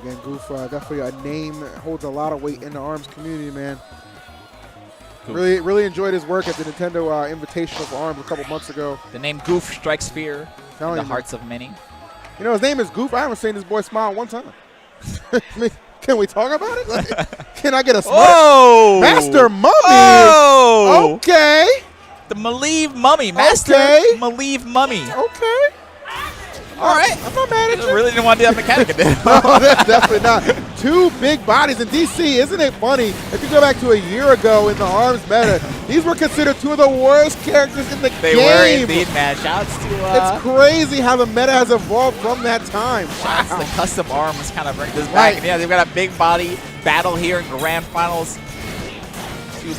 Again, Gouf, definitely a name, holds a lot of weight in the ARMS community, man. Really enjoyed his work at the Nintendo Invitational for ARMS a couple months ago. The name Gouf strikes fear in the hearts of many. You know, his name is Gouf. I haven't seen this boy smile one time. I mean, can we talk about it? Like, can I get a smile? Whoa! Master Mummy! Oh! Okay. The Mileve Mummy. Master Mileve Mummy. Okay. All right. I'm not mad at you. Really didn't want to do that Mechanica, did No, that's definitely not. Two big bodies in DC. Isn't it funny? If you go back to a year ago in the ARMS meta, these were considered two of the worst characters in the game. They were indeed, man. Shouts to... it's crazy how the meta has evolved from that time. Shouts to the custom ARMS kind of bring this back. And yeah, they've got a big body battle here in Grand Finals. Two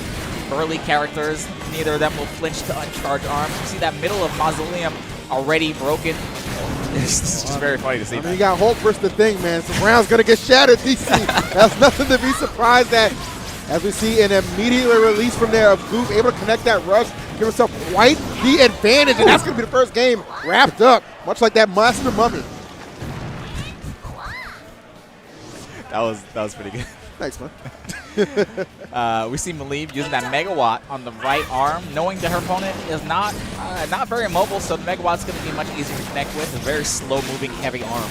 burly characters. Neither of them will flinch to uncharged arms. You see that middle of Mausoleum already broken. It's just very funny to see. I mean, you got Hulk versus the Thing, man. So Brown's going to get shattered, DC. That's nothing to be surprised at. As we see an immediate release from there of Gouf, able to connect that rush, give himself quite the advantage, and that's going to be the first game wrapped up, much like that Master Mummy. That was pretty good. Thanks, man. We see Mileve using that megawatt on the right arm, knowing that her opponent is not very mobile, so the megawatt's going to be much easier to connect with. A very slow-moving, heavy arm,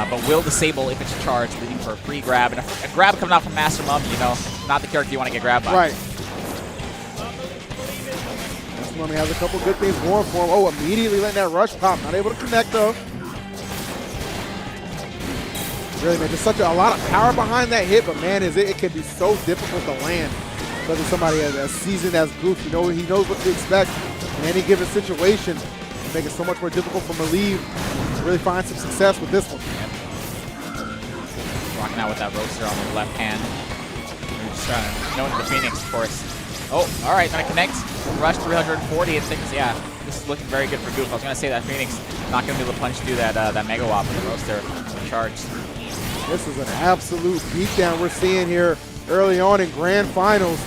but will disable if it's charged, leading for a free grab. And a grab coming out from Master Mummy, you know, not the character you want to get grabbed by. Right. Master Mummy has a couple good things going for him. Oh, immediately letting that rush pop. Not able to connect, though. Really, man, just a lot of power behind that hit, but man, it can be so difficult to land. Especially somebody as seasoned as Gouf, you know, he knows what to expect in any given situation. It makes it so much more difficult for Mileve to really find some success with this one. Rocking out with that roaster on the left hand. We're just trying to know the Phoenix, of course. Oh, all right, gonna connect. Rush 340 and thickness. Yeah, this is looking very good for Gouf. I was gonna say that Phoenix not gonna be able to punch through that megawatt with the roaster charged. This is an absolute beatdown we're seeing here early on in Grand Finals.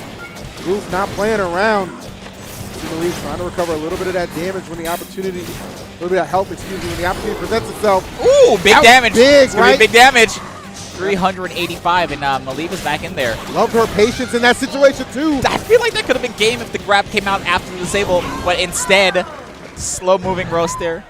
Gouf not playing around. Mileve trying to recover a little bit of that damage when the opportunity, a little bit of health, excuse me, when the opportunity presents itself. Ooh, big damage. Big, right? Big damage. 385, and Mileve is back in there. Loved her patience in that situation, too. I feel like that could have been game if the grab came out after the disable, but instead, slow-moving roaster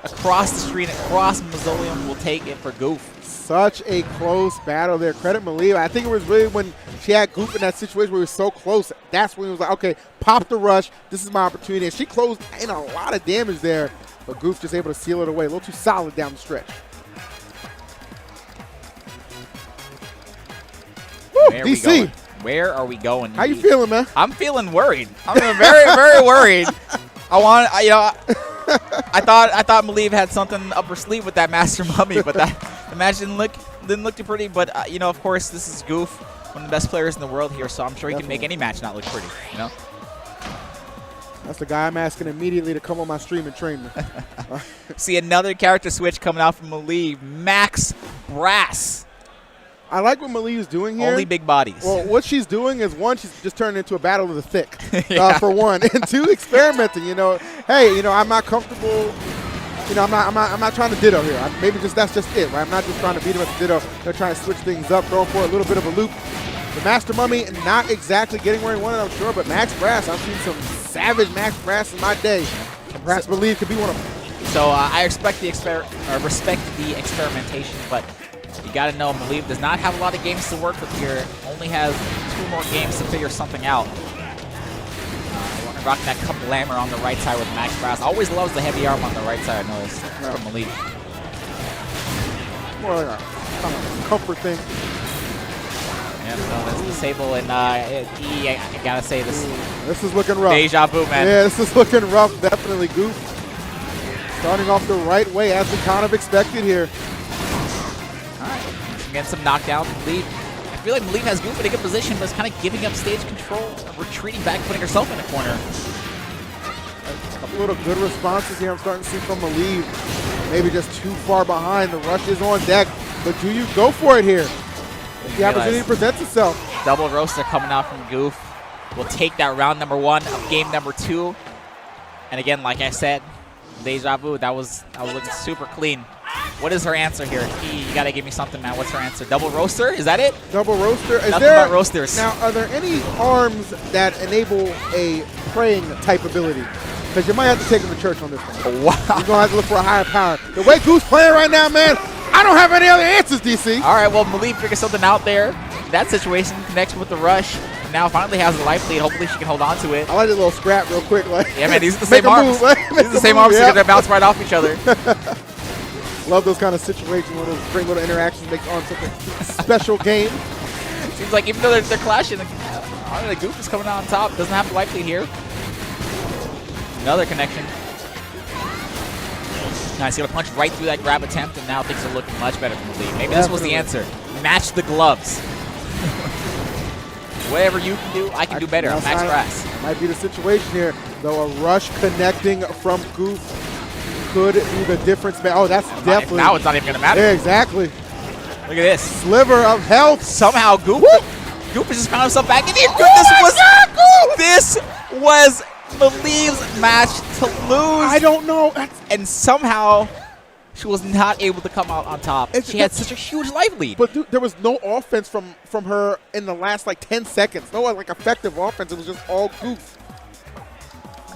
across the street, across Mausoleum will take it for Gouf. Such a close battle there. Credit Mileve. I think it was really when she had Gouf in that situation where it was so close. That's when it was like, okay, pop the rush. This is my opportunity. And she closed in a lot of damage there, but Gouf just able to seal it away. A little too solid down the stretch. Woo, DC. Where are we going? How you feeling, man? I'm feeling worried. I'm very, very worried. I thought Mileve had something up her sleeve with that Master Mummy, but the match didn't look too pretty. But you know, of course, this is Gouf, one of the best players in the world here, so I'm sure he can make any match not look pretty. You know. That's the guy I'm asking immediately to come on my stream and train me. See another character switch coming out from Mileve, Max Brass. I like what Mileve's doing here. Only big bodies. Well, what she's doing is, one, she's just turning into a battle of the thick, for one. And two, experimenting, you know. Hey, you know, I'm not comfortable. You know, I'm not trying to ditto here. Maybe that's just it, right? I'm not just trying to beat him at the ditto. They're trying to switch things up, going for a little bit of a loop. The Master Mummy not exactly getting where he wanted, I'm sure, but Max Brass, I've seen some savage Max Brass in my day. Perhaps Mileve could be one of them. So I respect the experimentation, but you got to know Mileve does not have a lot of games to work with here. Only has 2 more games to figure something out. Rocking that cup lammer on the right side with Max Brass. Always loves the heavy arm on the right side, I noticed, from Mileve. More like a comfort thing. Yeah, so that's disable, and I gotta say this is looking rough. Deja vu, man. Yeah, this is looking rough, definitely. Gouf starting off the right way as we kind of expected here. All right, getting some knockdowns. Mileve, I feel like Mileve has Gouf in a good position, but is kind of giving up stage control, retreating back, putting herself in a corner. A couple little good responses here I'm starting to see from Mileve. Maybe just too far behind. The rush is on deck, but do you go for it here? If the opportunity presents itself. Double roaster coming out from Gouf. We'll take that round number 1 of game number 2. And again, like I said, Deja Vu, that was looking super clean. What is her answer here? You got to give me something, man. What's her answer? Double roaster? Is that it? Double roaster. Nothing but roasters. Now, are there any arms that enable a praying type ability? Because you might have to take him to church on this one. Wow. You're going to have to look for a higher power. The way Gouf's playing right now, man, I don't have any other answers, DC. All right, well, Mileve figures something out there. That situation connects with the rush. Now finally has the life lead. Hopefully she can hold on to it. I like the little scrap real quick. Like, yeah, man, these are the same arms. These are the same arms, so they're going to bounce right off each other. Love those kind of situations where those bring little interactions, make on such a special game. Seems like even though they're clashing, the Gouf is coming out on top. Doesn't have the life lead here. Another connection. Nice, gonna punch right through that grab attempt, and now things are looking much better for Mileve. Maybe this was the answer. Match the gloves. Whatever you can do, I can do better. I'm max grass. Might be the situation here, though. A rush connecting from Gouf could be the difference. Oh, that's definitely. Now it's not even gonna matter. Yeah, exactly. Look at this. Sliver of health. Somehow Gouf just found himself back in here. This was Mileve's match to lose. I don't know. And somehow she was not able to come out on top. She had such a huge life lead. But dude, there was no offense from her in the last like 10 seconds. No like effective offense. It was just all Gouf.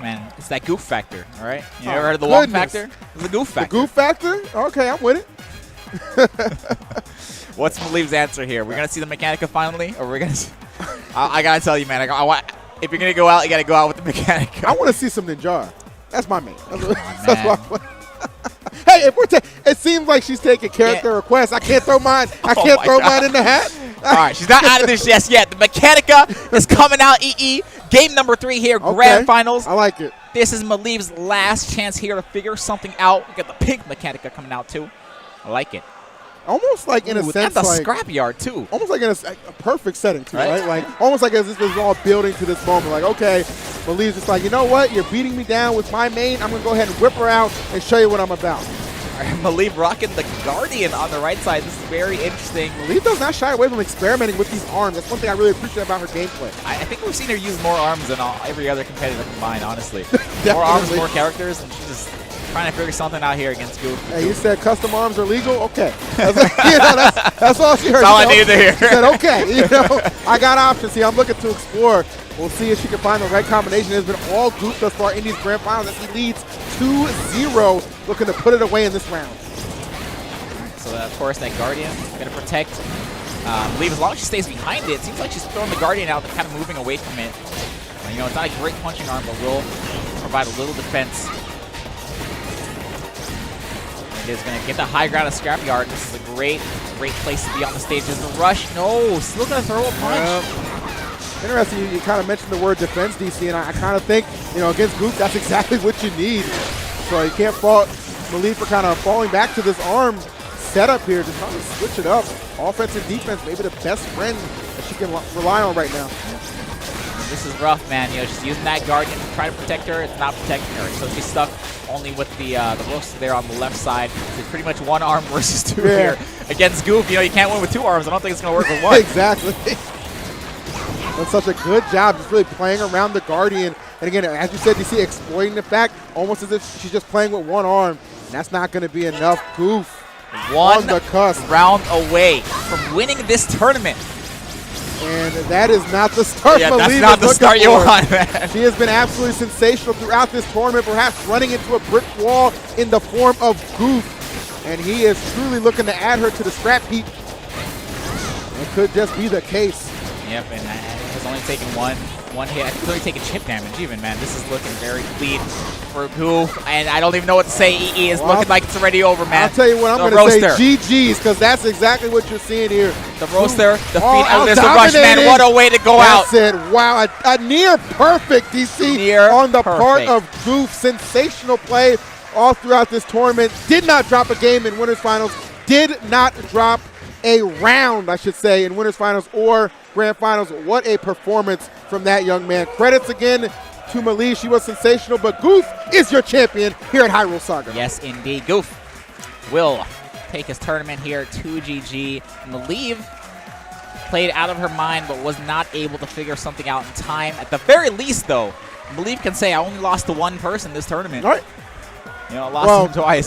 Man, it's that Gouf factor, all right? You ever heard of the Wong factor? It's the Gouf factor. The Gouf factor? Okay, I'm with it. What's Mileve's answer here? We're going to see the Mechanica finally? Or we're going to see... I got to tell you, man. If you're going to go out, you got to go out with the Mechanica. I want to see some Ninjara. That's my main. That's what hey, if we're it seems like she's taking character requests. I can't throw mine. I can't throw mine in the hat. All right, she's not out of this just yet. The Mechanica is coming out, EE. Game number 3 here, Grand Finals. I like it. This is Mileve's last chance here to figure something out. We got the pink Mechanica coming out, too. I like it. Almost like in a sense, at the scrapyard, too. Almost like in a perfect setting, too, right? Like, almost like as this was all building to this moment. Like, okay, Mileve's just like, you know what? You're beating me down with my main. I'm going to go ahead and whip her out and show you what I'm about. Mileve rocking the Guardian on the right side. This is very interesting. Mileve does not shy away from experimenting with these arms. That's one thing I really appreciate about her gameplay. I think we've seen her use more arms than every other competitor combined, honestly. More arms, more characters, and she's just trying to figure something out here against Gouf. Hey, you said custom arms are legal? Okay. That's all she heard. That's all I needed to hear. She said, okay, I got options here. I'm looking to explore. We'll see if she can find the right combination. It's been all Gouf thus far in these grand finals as he leads 2-0, looking to put it away in this round. So, of course, that Guardian is going to protect Mileve. As long as she stays behind it, seems like she's throwing the Guardian out and kind of moving away from it. It's not a great punching arm, but will provide a little defense. It is going to get the high ground of Scrapyard. This is a great place to be on the stage. There's the rush. No, still going to throw a punch. Interesting, you kind of mentioned the word defense, DC, and I kind of think, against Gouf, that's exactly what you need. So you can't fault Mileve for kind of falling back to this arm setup here, just trying to switch it up. Offense and defense, maybe the best friend that she can rely on right now. This is rough, man. She's using that Guardian to try to protect her. It's not protecting her. So she's stuck only with the roaster there on the left side. It's pretty much one arm versus two here. Against Gouf, you can't win with two arms. I don't think it's going to work with one. Exactly. Done such a good job just really playing around the Guardian. And again, as you said, you see exploiting the fact almost as if she's just playing with one arm. And that's not going to be enough. Gouf on the cusp. Round away from winning this tournament. And that is not the start. Yeah, that's not the start you want, man. She has been absolutely sensational throughout this tournament, perhaps running into a brick wall in the form of Gouf. And he is truly looking to add her to the scrap heap. It could just be the case. Yep, and has only taken one hit. I think he's only taken chip damage even, man. This is looking very clean for Gouf, and I don't even know what to say. EE is looking like it's already over, man. I'll tell you what, I'm going to say GG's, because that's exactly what you're seeing here. The roaster, the feet out. There's the rush, man. What a way to go out. That's it. Wow, a near perfect DC on the part of Gouf. Sensational play all throughout this tournament. Did not drop a game in winners finals. Did not drop a round, I should say, in winners finals or grand finals. What a performance from that young man. Credits again to Mileve. She was sensational, but Gouf is your champion here at Hyrule Saga. Yes, indeed. Gouf will take his tournament here, 2GG. Mileve played out of her mind, but was not able to figure something out in time. At the very least, though, Mileve can say, I only lost to one person this tournament. All right. Lost him twice.